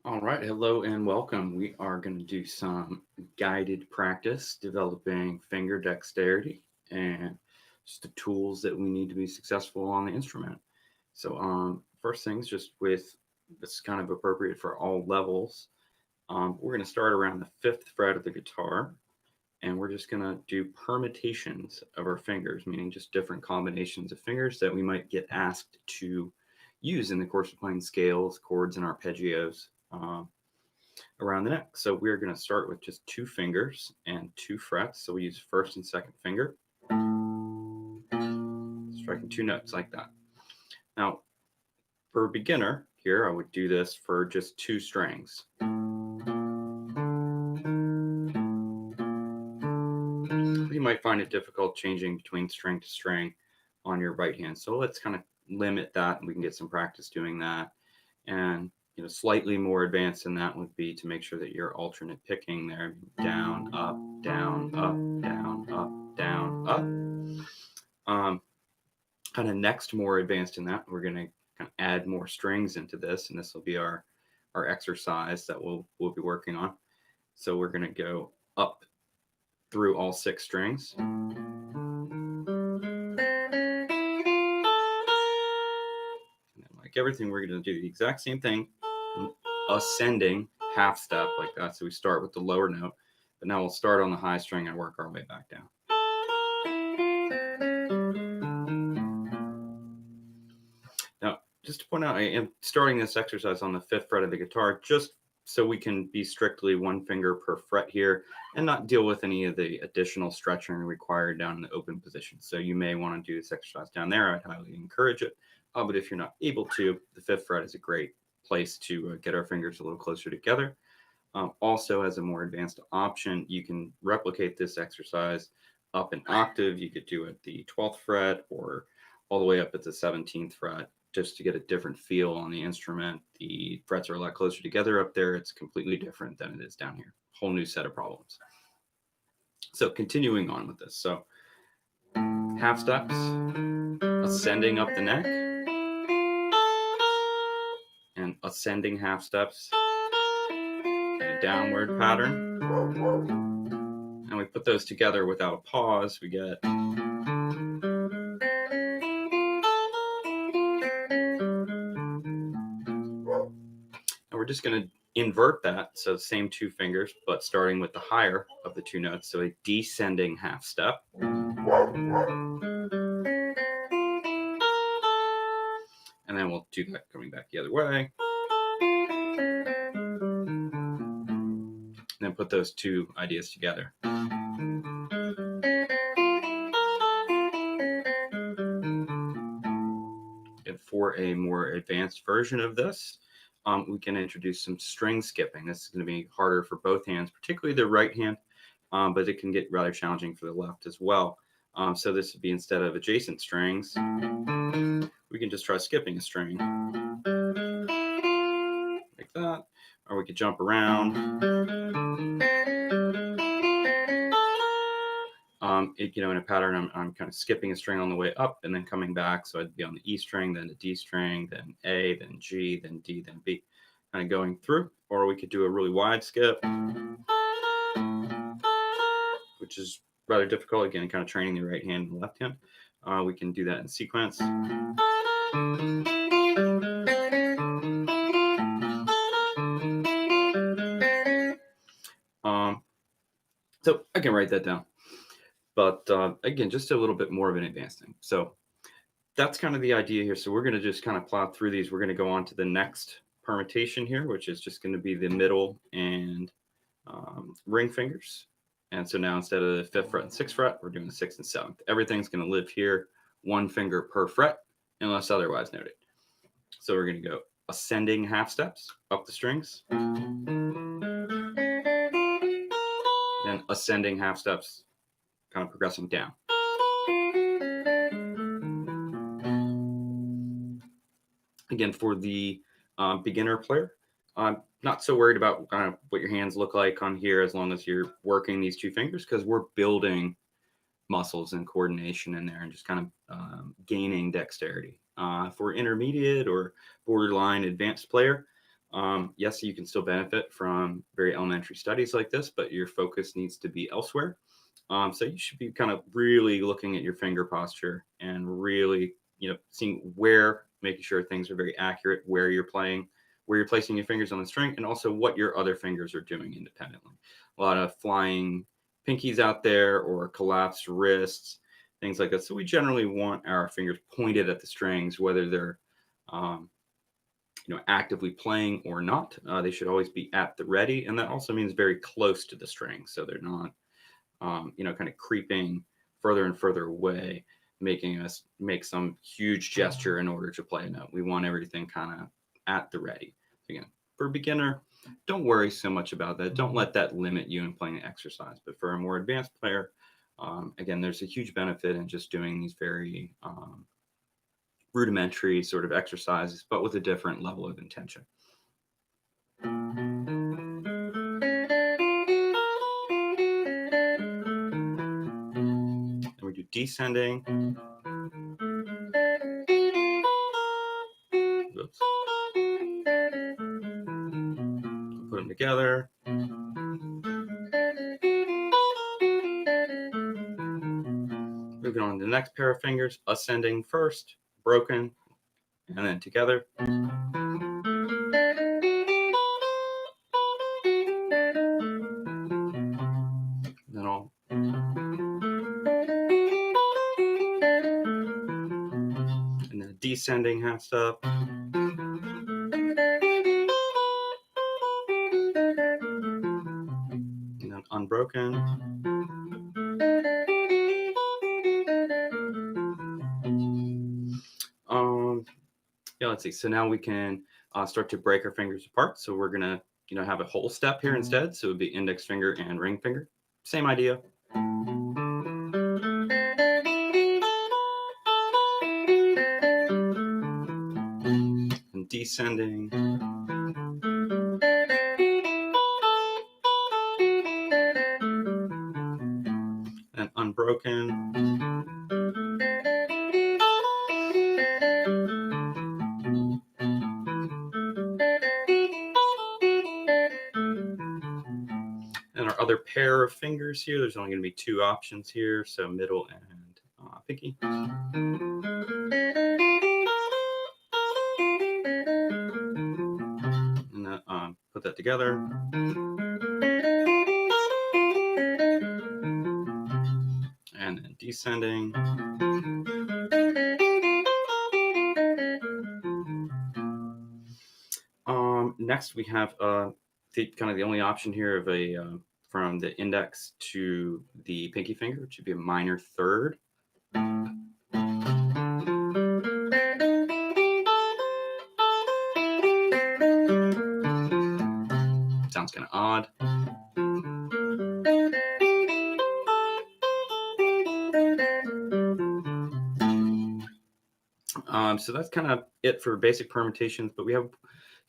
All right, hello and welcome. We are going to do some guided practice developing finger dexterity and just the tools that we need to be successful on the instrument. First things, just with this kind of appropriate for all levels. We're going to start around the fifth fret of the guitar, and we're just going to do permutations of our fingers, meaning just different combinations of fingers that we might get asked to use in the course of playing scales, chords, and arpeggios. Around the neck. So we're going to start with just two fingers and two frets. So we use first and second finger, striking two notes like that. Now, for a beginner here, I would do this for just two strings. You might find it difficult changing between string to string on your right hand. So let's kind of limit that and we can get some practice doing that. And slightly more advanced than that would be to make sure that you're alternate picking there, down, up, down, up, down, up, down, up. Kind of next, more advanced in that, we're going to kind of add more strings into this, and this will be our exercise that we'll be working on. So we're going to go up through all six strings. Like everything, we're going to do the exact same thing, ascending half step like that. So we start with the lower note, but now we'll start on the high string and work our way back down. Now, just to point out, I am starting this exercise on the fifth fret of the guitar, just so we can be strictly one finger per fret here and not deal with any of the additional stretching required down in the open position. So you may want to do this exercise down there. I'd highly encourage it. But if you're not able to, the fifth fret is a great place to get our fingers a little closer together. Also, as a more advanced option, you can replicate this exercise up an octave. You could do it the 12th fret or all the way up at the 17th fret, just to get a different feel on the instrument. The frets are a lot closer together up there. It's completely different than it is down here. Whole new set of problems. So continuing on with this. So half steps, ascending up the neck, and ascending half steps in a downward pattern. And we put those together without a pause. We get we're just going to invert that. So same two fingers, but starting with the higher of the two notes. So a descending half step. And then we'll do that coming back the other way. And then put those two ideas together. And for a more advanced version of this, we can introduce some string skipping. This is going to be harder for both hands, particularly the right hand, but it can get rather challenging for the left as well. So this would be, instead of adjacent strings, we can just try skipping a string like that, or we could jump around. In a pattern, I'm kind of skipping a string on the way up and then coming back. So I'd be on the E string, then the D string, then A, then G, then D, then B, kind of going through. Or we could do a really wide skip, which is rather difficult. Again, kind of training the right hand and the left hand. We can do that in sequence. So I can write that down. But again, just a little bit more of an advanced thing. So that's kind of the idea here. So we're going to just kind of plow through these. We're going to go on to the next permutation here, which is just going to be the middle and ring fingers. And so now, instead of the fifth fret and sixth fret, we're doing the sixth and seventh. Everything's going to live here, one finger per fret, unless otherwise noted. So we're going to go ascending half steps up the strings, then ascending half steps, kind of progressing down. Again, for the beginner player, I'm not so worried about kind of what your hands look like on here, as long as you're working these two fingers, because we're building muscles and coordination in there and just kind of gaining dexterity. For intermediate or borderline advanced player, Yes, you can still benefit from very elementary studies like this, but your focus needs to be elsewhere. So you should be kind of really looking at your finger posture and really, seeing where, making sure things are very accurate, where you're playing, where you're placing your fingers on the string, and also what your other fingers are doing independently. A lot of flying pinkies out there or collapsed wrists, things like that. So we generally want our fingers pointed at the strings, whether they're um, actively playing or not. They should always be at the ready, and that also means very close to the string, so they're not, kind of creeping further and further away, making us make some huge gesture in order to play a note. We want everything kind of at the ready. Again, for a beginner, don't worry so much about that. Don't let that limit you in playing the exercise. But for a more advanced player, again, there's a huge benefit in just doing these very rudimentary sort of exercises, but with a different level of intention. And we do descending. Oops. Put them together. Moving on to the next pair of fingers, ascending first, broken, and then together. Then I'll and then descending half step. And then unbroken. Yeah, let's see. So now we can start to break our fingers apart. So we're gonna, have a whole step here instead. So it would be index finger and ring finger. Same idea. And descending. And unbroken. And our other pair of fingers here, there's only going to be two options here. So middle and pinky. And then put that together. And then descending. Next, we have the only option here of a from the index to the pinky finger, which would be a minor third. Sounds kind of odd. So that's kind of it for basic permutations, but we have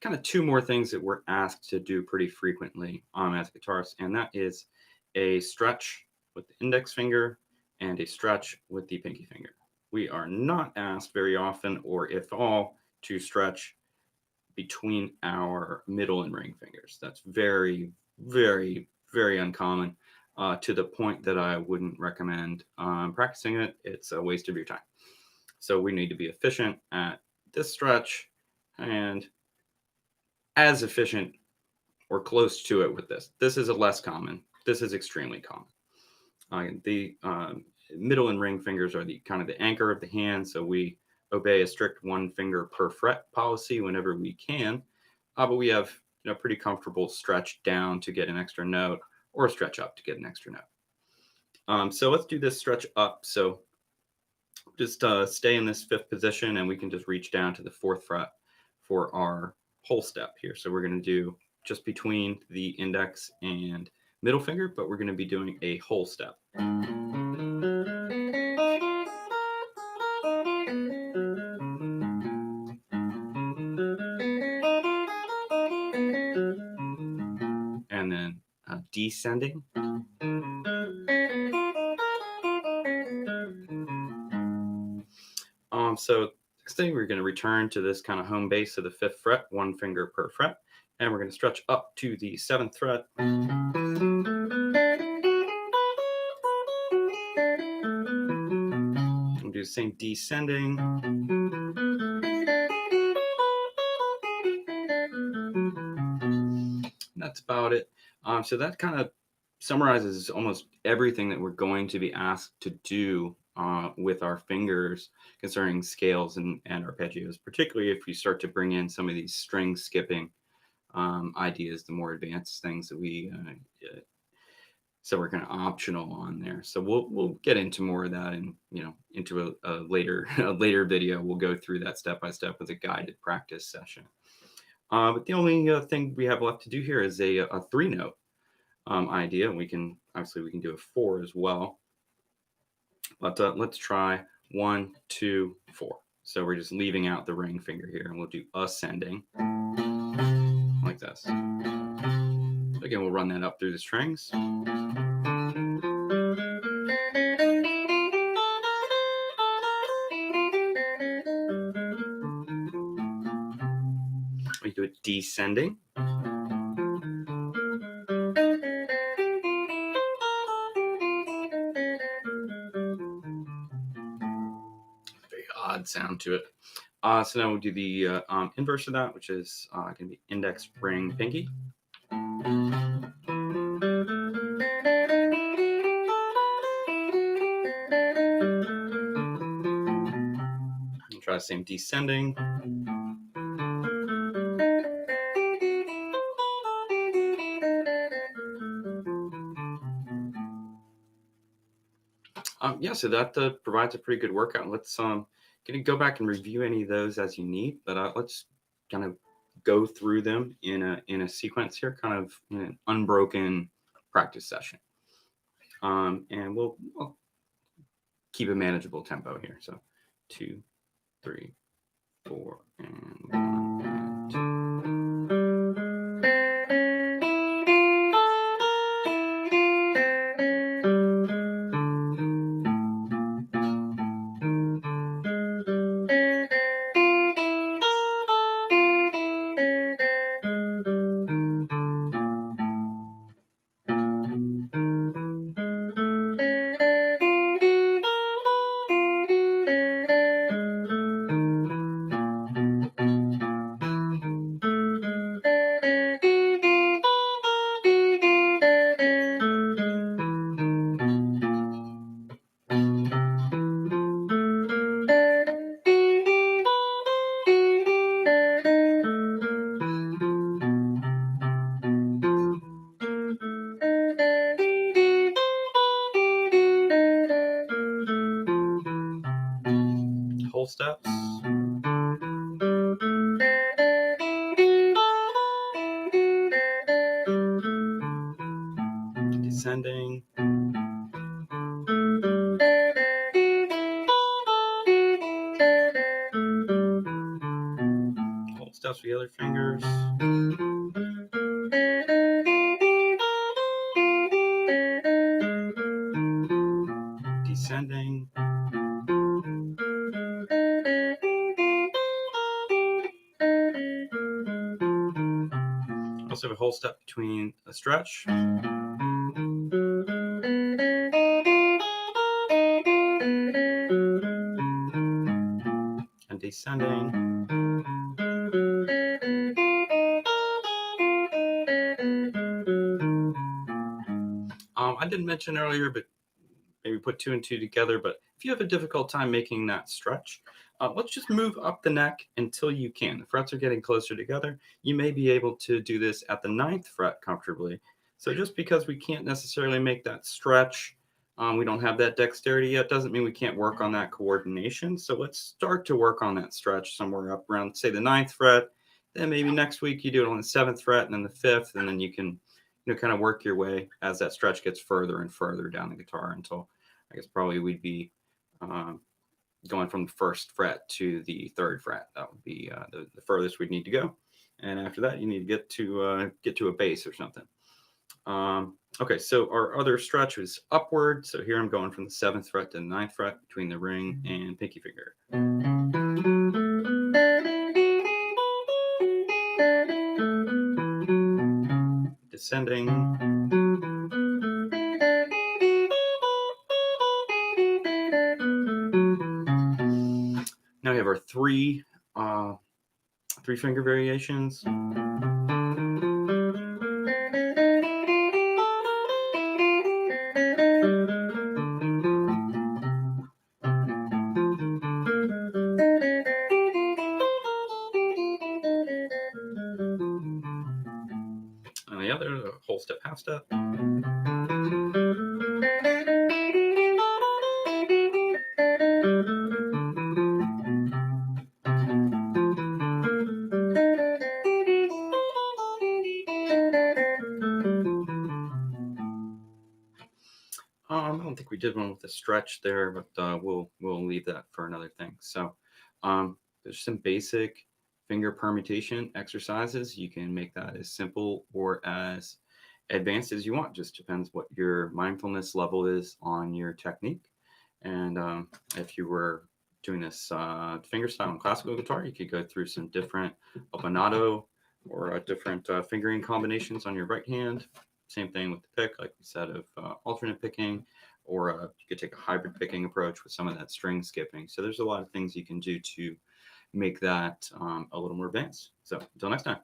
kind of two more things that we're asked to do pretty frequently as guitarists, and that is a stretch with the index finger and a stretch with the pinky finger. We are not asked very often, or if all, to stretch between our middle and ring fingers. That's very, very, very uncommon, to the point that I wouldn't recommend practicing it. It's a waste of your time. So we need to be efficient at this stretch and as efficient or close to it with this. This is a less common. This is extremely common. The middle and ring fingers are the kind of the anchor of the hand, so we obey a strict one finger per fret policy whenever we can. But we have pretty comfortable stretch down to get an extra note, or stretch up to get an extra note. So let's do this stretch up. So just stay in this fifth position, and we can just reach down to the fourth fret for our whole step here. So we're going to do just between the index and middle finger, but we're going to be doing a whole step. And then descending. So next thing, we're going to return to this kind of home base of the fifth fret, one finger per fret. And we're going to stretch up to the 7th fret. We'll do the same descending. That's about it. So that kind of summarizes almost everything that we're going to be asked to do with our fingers concerning scales and arpeggios, particularly if we start to bring in some of these string skipping ideas, the more advanced things that we so we're kind of optional on there. So we'll get into more of that, and into a later a later video. We'll go through that step by step with a guided practice session. But the only thing we have left to do here is a 3-note idea. We can do a 4 as well. But let's try 1, 2, 4. So we're just leaving out the ring finger here, and we'll do ascending like this. Again, we'll run that up through the strings. We do it descending. Very odd sound to it. So now we'll do the inverse of that, which is going to be index, ring, pinky. We'll try the same descending. Yeah, so that provides a pretty good workout. Let's go back and review any of those as you need, but let's kind of go through them in a sequence here, kind of in an unbroken practice session. And we'll keep a manageable tempo here. So 2, 3, 4, and 1, and 2. Whole steps. Descending. Whole steps with the other fingers. Descending. Also have a whole step between a stretch. And descending. I didn't mention earlier, but maybe put 2 and 2 together. But if you have a difficult time making that stretch, let's just move up the neck until you can. The frets are getting closer together. You may be able to do this at the 9th fret comfortably. So just because we can't necessarily make that stretch, we don't have that dexterity yet, doesn't mean we can't work on that coordination. So let's start to work on that stretch somewhere up around, say, the 9th fret. Then maybe next week you do it on the 7th fret, and then the 5th, and then you can kind of work your way as that stretch gets further and further down the guitar until I guess probably we'd be going from the 1st fret to the 3rd fret. That would be the furthest we'd need to go. And after that, you need to get to a bass or something. Okay, so our other stretch is upward. So here I'm going from the 7th fret to the 9th fret between the ring and pinky finger. descending. Now we have our three finger variations. And the other, a whole step, half step. I don't think we did one with a stretch there, but we'll leave that for another thing. So there's some basic finger permutation exercises. You can make that as simple or as advanced as you want. Just depends what your mindfulness level is on your technique. And if you were doing this finger style on classical guitar, you could go through some different opinato or different fingering combinations on your right hand. Same thing with the pick, like we said, of alternate picking, or you could take a hybrid picking approach with some of that string skipping. So there's a lot of things you can do to make that a little more advanced. So until next time.